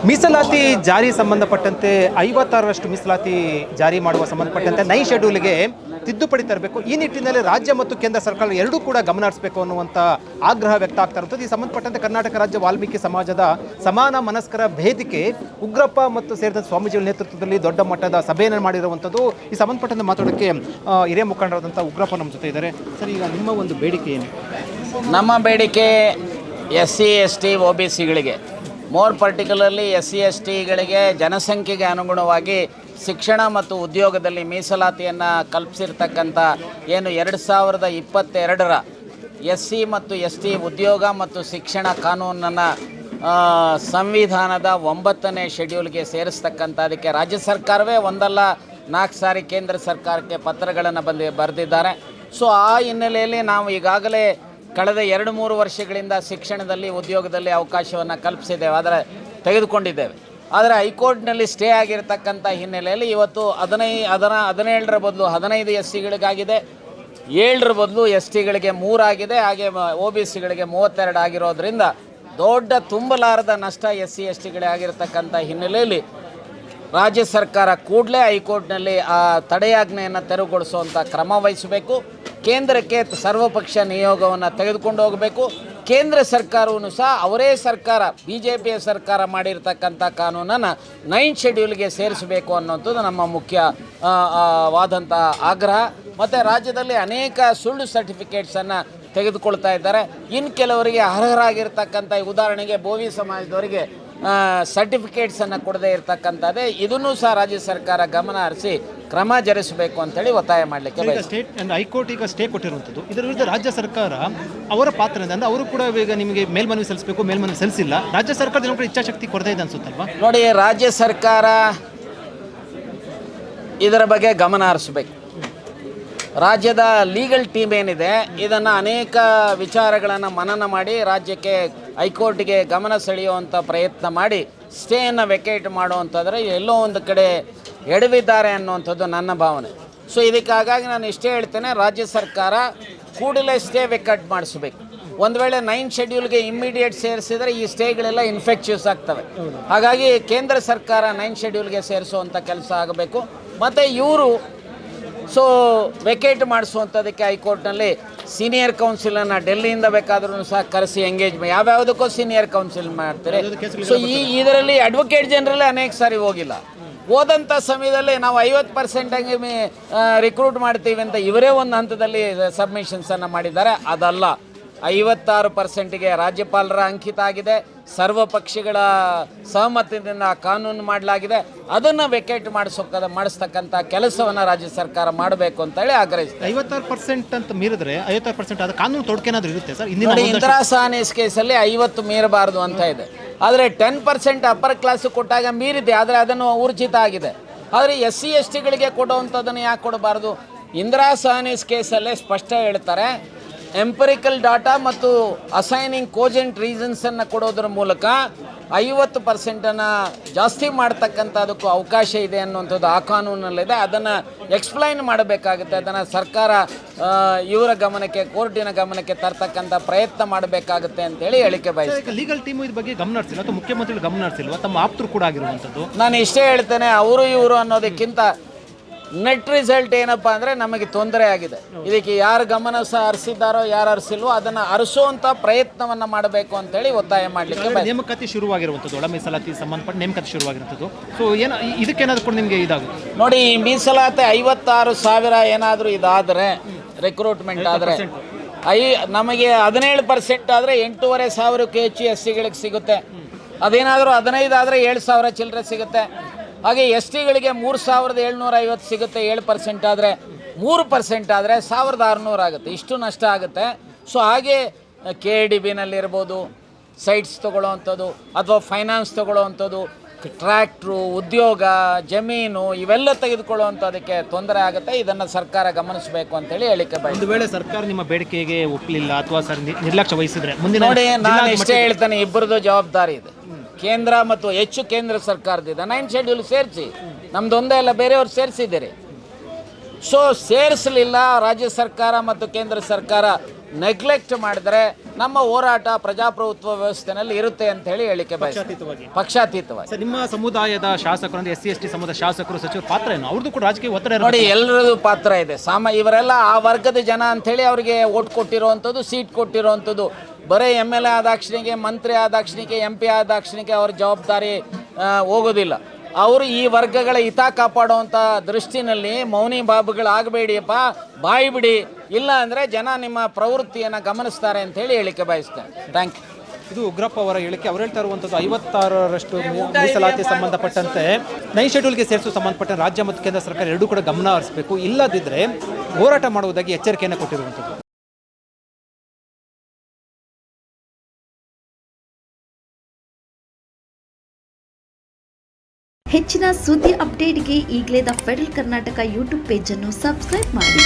ಮೀಸಲಾತಿ ಜಾರಿ ಸಂಬಂಧಪಟ್ಟಂತೆ 56ರಷ್ಟು ಮೀಸಲಾತಿ ಜಾರಿ ಮಾಡುವ ಸಂಬಂಧಪಟ್ಟಂತೆ 9 ಶೆಡ್ಯೂಲ್ಗೆ ತಿದ್ದುಪಡಿ ತರಬೇಕು. ಈ ನಿಟ್ಟಿನಲ್ಲಿ ರಾಜ್ಯ ಮತ್ತು ಕೇಂದ್ರ ಸರ್ಕಾರ ಎರಡೂ ಕೂಡ ಗಮನ ಹರಿಸಬೇಕು ಅನ್ನುವಂಥ ಆಗ್ರಹ ವ್ಯಕ್ತ ಆಗ್ತಾ ಇರುತ್ತದೆ. ಈ ಸಂಬಂಧಪಟ್ಟಂತೆ ಕರ್ನಾಟಕ ರಾಜ್ಯ ವಾಲ್ಮೀಕಿ ಸಮಾಜದ ಸಮಾನ ಮನಸ್ಕರ ವೇದಿಕೆ ಉಗ್ರಪ್ಪ ಮತ್ತು ಸೇರಿದಂತೆ ಸ್ವಾಮೀಜಿಗಳ ನೇತೃತ್ವದಲ್ಲಿ ದೊಡ್ಡ ಮಟ್ಟದ ಸಭೆಯನ್ನು ಮಾಡಿರುವಂಥದ್ದು. ಈ ಸಂಬಂಧಪಟ್ಟಂತೆ ಮಾತಾಡೋಕ್ಕೆ ಹಿರಿಯ ಮುಖಂಡರಾದಂಥ ಉಗ್ರಪ್ಪ ನಮ್ಮ ಜೊತೆ ಇದ್ದಾರೆ. ಸರ್, ಈಗ ನಿಮ್ಮ ಒಂದು ಬೇಡಿಕೆ ಏನು? ನಮ್ಮ ಬೇಡಿಕೆ SC ST OBCಗಳಿಗೆ, ಮೋರ್ ಪರ್ಟಿಕ್ಯುಲರ್ಲಿ SC STಗಳಿಗೆ ಜನಸಂಖ್ಯೆಗೆ ಅನುಗುಣವಾಗಿ ಶಿಕ್ಷಣ ಮತ್ತು ಉದ್ಯೋಗದಲ್ಲಿ ಮೀಸಲಾತಿಯನ್ನು ಕಲ್ಪಿಸಿರ್ತಕ್ಕಂಥ ಏನು 2022ರ SC ಮತ್ತು ST ಉದ್ಯೋಗ ಮತ್ತು ಶಿಕ್ಷಣ ಕಾನೂನನ್ನು ಸಂವಿಧಾನದ 9ನೇ ಶೆಡ್ಯೂಲ್ಗೆ ಸೇರಿಸ್ತಕ್ಕಂಥದಕ್ಕೆ ರಾಜ್ಯ ಸರ್ಕಾರವೇ ಒಂದಲ್ಲ 4 ಸಾರಿ ಕೇಂದ್ರ ಸರ್ಕಾರಕ್ಕೆ ಪತ್ರಗಳನ್ನು ಬರೆದಿದ್ದಾರೆ. ಸೊ ಆ ಹಿನ್ನೆಲೆಯಲ್ಲಿ ನಾವು ಈಗಾಗಲೇ ಕಳೆದ 2-3 ವರ್ಷಗಳಿಂದ ಶಿಕ್ಷಣದಲ್ಲಿ ಉದ್ಯೋಗದಲ್ಲಿ ಅವಕಾಶವನ್ನು ಕಲ್ಪಿಸಿದ್ದೇವೆ, ತೆಗೆದುಕೊಂಡಿದ್ದೇವೆ. ಆದರೆ ಹೈಕೋರ್ಟ್ನಲ್ಲಿ ಸ್ಟೇ ಆಗಿರತಕ್ಕಂಥ ಹಿನ್ನೆಲೆಯಲ್ಲಿ ಇವತ್ತು 17ರ ಬದಲು 15 SCಗಳಿಗಾಗಿದೆ, 7ರ ಬದಲು STಗಳಿಗೆ 3 ಆಗಿದೆ, ಹಾಗೆ OBCಗಳಿಗೆ 32 ಆಗಿರೋದ್ರಿಂದ ದೊಡ್ಡ ತುಂಬಲಾರದ ನಷ್ಟ SC STಗಳೇ ಆಗಿರತಕ್ಕಂಥ ಹಿನ್ನೆಲೆಯಲ್ಲಿ ರಾಜ್ಯ ಸರ್ಕಾರ ಕೂಡಲೇ ಹೈಕೋರ್ಟ್ನಲ್ಲಿ ಆ ತಡೆಯಾಜ್ಞೆಯನ್ನು ತೆರವುಗೊಳಿಸುವಂಥ ಕ್ರಮ ವಹಿಸಬೇಕು. ಕೇಂದ್ರಕ್ಕೆ ಸರ್ವಪಕ್ಷ ನಿಯೋಗವನ್ನು ತೆಗೆದುಕೊಂಡು ಹೋಗಬೇಕು. ಕೇಂದ್ರ ಸರ್ಕಾರವೂ ಸಹ ಅವರೇ ಸರ್ಕಾರ BJPಯ ಸರ್ಕಾರ ಮಾಡಿರ್ತಕ್ಕಂಥ ಕಾನೂನನ್ನು 9 ಶೆಡ್ಯೂಲ್ಗೆ ಸೇರಿಸಬೇಕು ಅನ್ನೋಂಥದ್ದು ನಮ್ಮ ಮುಖ್ಯವಾದಂಥ ಆಗ್ರಹ. ಮತ್ತು ರಾಜ್ಯದಲ್ಲಿ ಅನೇಕ ಸುಳ್ಳು ಸರ್ಟಿಫಿಕೇಟ್ಸನ್ನು ತೆಗೆದುಕೊಳ್ತಾ ಇದ್ದಾರೆ. ಇನ್ನು ಕೆಲವರಿಗೆ ಅರ್ಹರಾಗಿರ್ತಕ್ಕಂಥ, ಉದಾಹರಣೆಗೆ ಬೋವಿ ಸಮಾಜದವರಿಗೆ ಸರ್ಟಿಫಿಕೇಟ್ಸನ್ನು ಕೊಡದೇ ಇರತಕ್ಕಂಥದ್ದೇ. ಇದನ್ನೂ ಸಹ ರಾಜ್ಯ ಸರ್ಕಾರ ಗಮನ ಹರಿಸಿ ಕ್ರಮ ಜರುಗಿಸಬೇಕು ಅಂತೇಳಿ ಒತ್ತಾಯ ಮಾಡಲಿಕ್ಕೆ ಸ್ಟೇಟ್ ಆ್ಯಂಡ್ ಹೈಕೋರ್ಟ್ ಈಗ ಸ್ಟೇ ಕೊಟ್ಟಿರುವಂಥದ್ದು. ಇದರ ವಿರುದ್ಧ ರಾಜ್ಯ ಸರ್ಕಾರ ಅವರ ಪಾತ್ರ ಅಂದರೆ ಅವರು ಕೂಡ ಈಗ ನಿಮಗೆ ಮೇಲ್ಮನವಿ ಸಲ್ಲಿಸಬೇಕು, ಮೇಲ್ಮನವಿ ಸಲ್ಲಿಸಿಲ್ಲ. ರಾಜ್ಯ ಸರ್ಕಾರದ ಕೂಡ ಇಚ್ಛಾಶಕ್ತಿ ಕೊರತೆ ಇದೆ ಅನ್ಸುತ್ತಲ್ವಾ? ನೋಡಿ, ರಾಜ್ಯ ಸರ್ಕಾರ ಇದರ ಬಗ್ಗೆ ಗಮನ ಹರಿಸಬೇಕು. ರಾಜ್ಯದ ಲೀಗಲ್ ಟೀಮ್ ಏನಿದೆ ಇದನ್ನು ಅನೇಕ ವಿಚಾರಗಳನ್ನು ಮನನ ಮಾಡಿ ರಾಜ್ಯಕ್ಕೆ ಹೈಕೋರ್ಟ್ಗೆ ಗಮನ ಸೆಳೆಯುವಂಥ ಪ್ರಯತ್ನ ಮಾಡಿ ಸ್ಟೇಯನ್ನು ವೆಕೇಟ್ ಮಾಡುವಂಥದ್ರೆ ಎಲ್ಲೋ ಒಂದು ಕಡೆ ಎಡವಿದ್ದಾರೆ ಅನ್ನುವಂಥದ್ದು ನನ್ನ ಭಾವನೆ. ಸೊ ಇದಕ್ಕಾಗಿ ನಾನು ಇಷ್ಟೇ ಹೇಳ್ತೇನೆ, ರಾಜ್ಯ ಸರ್ಕಾರ ಕೂಡಲೇ ಸ್ಟೇ ವೆಕೇಟ್ ಮಾಡಿಸಬೇಕು. ಒಂದು ವೇಳೆ 9 ಶೆಡ್ಯೂಲ್ಗೆ ಇಮ್ಮಿಡಿಯೇಟ್ ಸೇರಿಸಿದರೆ ಈ ಸ್ಟೇಗಳೆಲ್ಲ ಇನ್ಫೆಕ್ಟಿವ್ಸ್ ಆಗ್ತವೆ. ಹಾಗಾಗಿ ಕೇಂದ್ರ ಸರ್ಕಾರ 9 ಶೆಡ್ಯೂಲ್ಗೆ ಸೇರಿಸುವಂಥ ಕೆಲಸ ಆಗಬೇಕು. ಮತ್ತು ಇವರು ವೆಕೇಟ್ ಮಾಡಿಸುವಂಥದ್ದಕ್ಕೆ ಹೈಕೋರ್ಟ್ನಲ್ಲಿ ಸೀನಿಯರ್ ಕೌನ್ಸಿಲನ್ನು ಡೆಲ್ಲಿಯಿಂದ ಬೇಕಾದ್ರೂ ಸಹ ಕರೆಸಿ ಎಂಗೇಜ್ಮೆಂಟ್ ಯಾವ್ಯಾವುದಕ್ಕೂ ಸೀನಿಯರ್ ಕೌನ್ಸಿಲ್ ಮಾಡ್ತಾರೆ. ಸೊ ಇದರಲ್ಲಿ ಅಡ್ವೊಕೇಟ್ ಜನರಲ್ಲೇ ಅನೇಕ ಸಾರಿ ಹೋಗಿಲ್ಲ. ಹೋದಂಥ ಸಮಯದಲ್ಲಿ ನಾವು 50% ರಿಕ್ರೂಟ್ ಮಾಡ್ತೀವಿ ಅಂತ ಇವರೇ ಒಂದು ಹಂತದಲ್ಲಿ ಸಬ್ಮಿಷನ್ಸನ್ನು ಮಾಡಿದ್ದಾರೆ. ಅದಲ್ಲ, 56%ಗೆ ರಾಜ್ಯಪಾಲರ ಅಂಕಿತ ಆಗಿದೆ, ಸರ್ವ ಪಕ್ಷಗಳ ಸಹಮತದಿಂದ ಕಾನೂನು ಮಾಡಲಾಗಿದೆ. ಅದನ್ನು ವೆಕೇಟ್ ಮಾಡಿಸ್ತಕ್ಕಂಥ ಕೆಲಸವನ್ನು ರಾಜ್ಯ ಸರ್ಕಾರ ಮಾಡಬೇಕು ಅಂತೇಳಿ ಆಗ್ರಹಿಸ್ತಾರೆ. 56% ಅಂತ ಮೀರಿದ್ರೆ 56% ಆದ ಕಾನೂನು ತೊಡಕೇನಾದರೂ ಇರುತ್ತೆ ಸರ್? ಇಂದಿರಾ ಸಹಾನಿಸ್ ಕೇಸಲ್ಲಿ 50 ಮೀರಬಾರ್ದು ಅಂತ ಇದೆ. ಆದರೆ 10% ಅಪ್ಪರ್ ಕ್ಲಾಸ್ ಕೊಟ್ಟಾಗ ಮೀರಿದೆ, ಆದರೆ ಅದನ್ನು ಊರ್ಜಿತ ಆಗಿದೆ. ಆದರೆ SC STಗಳಿಗೆ ಕೊಡುವಂಥದ್ದನ್ನು ಯಾಕೆ ಕೊಡಬಾರ್ದು? ಇಂದಿರಾ ಸಹಾನಿಸ್ ಕೇಸಲ್ಲೇ ಸ್ಪಷ್ಟ ಹೇಳ್ತಾರೆ, ಎಂಪರಿಕಲ್ ಡಾಟಾ ಮತ್ತು ಅಸೈನಿಂಗ್ ಕೋಜೆಂಟ್ ರೀಸನ್ಸನ್ನು ಕೊಡೋದ್ರ ಮೂಲಕ 50%ಅನ್ನು ಜಾಸ್ತಿ ಮಾಡ್ತಕ್ಕಂಥದಕ್ಕೂ ಅವಕಾಶ ಇದೆ ಅನ್ನುವಂಥದ್ದು ಆ ಕಾನೂನಲ್ಲಿದೆ. ಅದನ್ನು ಎಕ್ಸ್ಪ್ಲೈನ್ ಮಾಡಬೇಕಾಗುತ್ತೆ. ಅದನ್ನು ಸರ್ಕಾರ ಇವರ ಗಮನಕ್ಕೆ, ಕೋರ್ಟಿನ ಗಮನಕ್ಕೆ ತರ್ತಕ್ಕಂಥ ಪ್ರಯತ್ನ ಮಾಡಬೇಕಾಗುತ್ತೆ ಅಂತೇಳಿ ಹೇಳಿಕೆ ಬಯಸ್ತೀನಿ. ಲೀಗಲ್ ಟೀಮು ಇದ್ರ ಬಗ್ಗೆ ಗಮನ ಹರಿಸಿಲ್ಲ ಅಥವಾ ಮುಖ್ಯಮಂತ್ರಿಗಳು ಗಮನ ಹರಿಸಿಲ್ವಾ? ತಮ್ಮ ಆಪ್ತರು ಕೂಡ ಆಗಿರುವಂಥದ್ದು. ನಾನು ಇಷ್ಟೇ ಹೇಳ್ತೇನೆ, ಅವರು ಇವರು ಅನ್ನೋದಕ್ಕಿಂತ ನೆಟ್ ರಿಸಲ್ಟ್ ಏನಪ್ಪ ಅಂದರೆ ನಮಗೆ ತೊಂದರೆ ಆಗಿದೆ. ಇದಕ್ಕೆ ಯಾರು ಗಮನ ಸಹ ಹರಿಸಿದ್ದಾರೋ ಯಾರು ಹರಿಸಿಲ್ವೋ ಅದನ್ನು ಹರಿಸುವಂಥ ಪ್ರಯತ್ನವನ್ನು ಮಾಡಬೇಕು ಅಂತೇಳಿ ಒತ್ತಾಯ ಮಾಡಲಿಕ್ಕೆ. ನೇಮಕಾತಿ ಶುರುವಾಗಿರುವಂಥದ್ದು, ಒಳ ಮೀಸಲಾತಿ ಸಂಬಂಧಪಟ್ಟ ನೇಮಕಾತಿ ಶುರುವಾಗಿರುವಂಥದ್ದು. ಸೊ ಏನು ಇದಕ್ಕೇನಾದರೂ ಕೂಡ ನಿಮಗೆ ಇದಾಗುತ್ತೆ ನೋಡಿ, ಈ ಮೀಸಲಾತಿ 56,000 ಏನಾದರೂ ಇದಾದರೆ, ರಿಕ್ರೂಟ್ಮೆಂಟ್ ಆದರೆ ನಮಗೆ 17% ಆದರೆ 8,500ಕ್ಕೆ ಹೆಚ್ಚು SCಗಳಿಗೆ ಸಿಗುತ್ತೆ. ಅದೇನಾದರೂ 15 ಆದರೆ 7,000 ಚಿಲ್ಲರೆ ಸಿಗುತ್ತೆ. ಹಾಗೆ STಗಳಿಗೆ 3,750 ಸಿಗುತ್ತೆ. 7% ಆದರೆ, 3% ಆದರೆ 1,600 ಆಗುತ್ತೆ. ಇಷ್ಟು ನಷ್ಟ ಆಗುತ್ತೆ. ಸೊ ಹಾಗೆ KDBನಲ್ಲಿರ್ಬೋದು, ಸೈಟ್ಸ್ ತೊಗೊಳ್ಳೋವಂಥದ್ದು ಅಥವಾ ಫೈನಾನ್ಸ್ ತೊಗೊಳ್ಳೋವಂಥದ್ದು, ಟ್ರ್ಯಾಕ್ಟ್ರು, ಉದ್ಯೋಗ, ಜಮೀನು ಇವೆಲ್ಲ ತೆಗೆದುಕೊಳ್ಳುವಂಥದ್ದಕ್ಕೆ ತೊಂದರೆ ಆಗುತ್ತೆ. ಇದನ್ನು ಸರ್ಕಾರ ಗಮನಿಸಬೇಕು ಅಂತೇಳಿ ಹೇಳಿಕೆ ಬಯಸ್ತೀನಿ. ಒಂದು ವೇಳೆ ಸರ್ಕಾರ ನಿಮ್ಮ ಬೇಡಿಕೆಗೆ ಒಪ್ಪಲಿಲ್ಲ ಅಥವಾ ನಿರ್ಲಕ್ಷ್ಯ ವಹಿಸಿದ್ರೆ ಮುಂದಿನ ನೋಡಿ, ನಾನು ಇಷ್ಟೇ ಹೇಳ್ತೇನೆ, ಇಬ್ಬರದು ಜವಾಬ್ದಾರಿ ಇದೆ. ಕೇಂದ್ರ ಮತ್ತು ಹೆಚ್ಚು ಕೇಂದ್ರ ಸರ್ಕಾರದಿಂದ 9 ಶೆಡ್ಯೂಲ್ ಸೇರಿಸಿ, ನಮ್ಮದೊಂದೇ ಅಲ್ಲ, ಬೇರೆಯವ್ರು ಸೇರಿಸಿದ್ದೀರಿ. ಸೊ ಸೇರಿಸಲಿಲ್ಲ ರಾಜ್ಯ ಸರ್ಕಾರ ಮತ್ತು ಕೇಂದ್ರ ಸರ್ಕಾರ ನೆಗ್ಲೆಕ್ಟ್ ಮಾಡಿದರೆ ನಮ್ಮ ಹೋರಾಟ ಪ್ರಜಾಪ್ರಭುತ್ವ ವ್ಯವಸ್ಥೆನಲ್ಲಿ ಇರುತ್ತೆ ಅಂತ ಹೇಳಿ ಹೇಳಿಕೆ ಪಕ್ಷಾತೀತವಾಗಿ. ಪಕ್ಷಾತೀತವಾಗಿ. ಸರ್, ನಿಮ್ಮ ಸಮುದಾಯದ ಶಾಸಕರು ಅಂದ್ರೆ SC ST ಸಮುದಾಯ ಶಾಸಕರು ಸಚಿವರು ಪಾತ್ರ ಏನು? ಅವ್ರದ್ದು ಕೂಡ ರಾಜಕೀಯ ಒತ್ತಡ ನೋಡಿ, ಎಲ್ಲರದ್ದು ಪಾತ್ರ ಇದೆ. ಇವರೆಲ್ಲ ಆ ವರ್ಗದ ಜನ ಅಂಥೇಳಿ ಅವರಿಗೆ ಓಟ್ ಕೊಟ್ಟಿರುವಂಥದ್ದು, ಸೀಟ್ ಕೊಟ್ಟಿರುವಂಥದ್ದು. ಬರೀ MLA ಆದಾಕ್ಷಣಿಗೆ, ಮಂತ್ರಿ ಆದಾಕ್ಷಣಿಗೆ, MP ಆದಾಕ್ಷಣಿಗೆ ಅವ್ರ ಜವಾಬ್ದಾರಿ ಹೋಗೋದಿಲ್ಲ. ಅವರು ಈ ವರ್ಗಗಳ ಹಿತ ಕಾಪಾಡುವಂಥ ದೃಷ್ಟಿನಲ್ಲಿ ಮೌನಿ ಬಾಬುಗಳಾಗಬೇಡಿಯಪ್ಪ, ಬಾಯಿ ಬಿಡಿ, ಇಲ್ಲ ಅಂದರೆ ಜನ ನಿಮ್ಮ ಪ್ರವೃತ್ತಿಯನ್ನು ಗಮನಿಸ್ತಾರೆ ಅಂತ ಹೇಳಿ ಹೇಳಿಕೆ ಬಯಸ್ತೇನೆ. Thank you. ಇದು ಉಗ್ರಪ್ಪ ಅವರ ಹೇಳಿಕೆ. ಅವ್ರು ಹೇಳ್ತಾ ಇರುವಂಥದ್ದು 56ರಷ್ಟು ಮೀಸಲಾತಿ ಸಂಬಂಧಪಟ್ಟಂತೆ ನೈನ್ ಶೆಡ್ಯೂಲ್ಗೆ ಸೇರಿಸುವ ಸಂಬಂಧಪಟ್ಟ ರಾಜ್ಯ ಮತ್ತು ಕೇಂದ್ರ ಸರ್ಕಾರ ಎರಡೂ ಕೂಡ ಗಮನ ಹರಿಸಬೇಕು, ಇಲ್ಲದಿದ್ದರೆ ಹೋರಾಟ ಮಾಡುವುದಾಗಿ ಎಚ್ಚರಿಕೆಯನ್ನು ಕೊಟ್ಟಿರುವಂಥದ್ದು. ಹೆಚ್ಚಿನ ಸುದ್ದಿ ಅಪ್ಡೇಟ್ಗೆ ಈಗಲೇ ದ ಫೆಡರಲ್ ಕರ್ನಾಟಕ ಯೂಟ್ಯೂಬ್ ಪೇಜನ್ನು ಸಬ್ಸ್ಕ್ರೈಬ್ ಮಾಡಿ.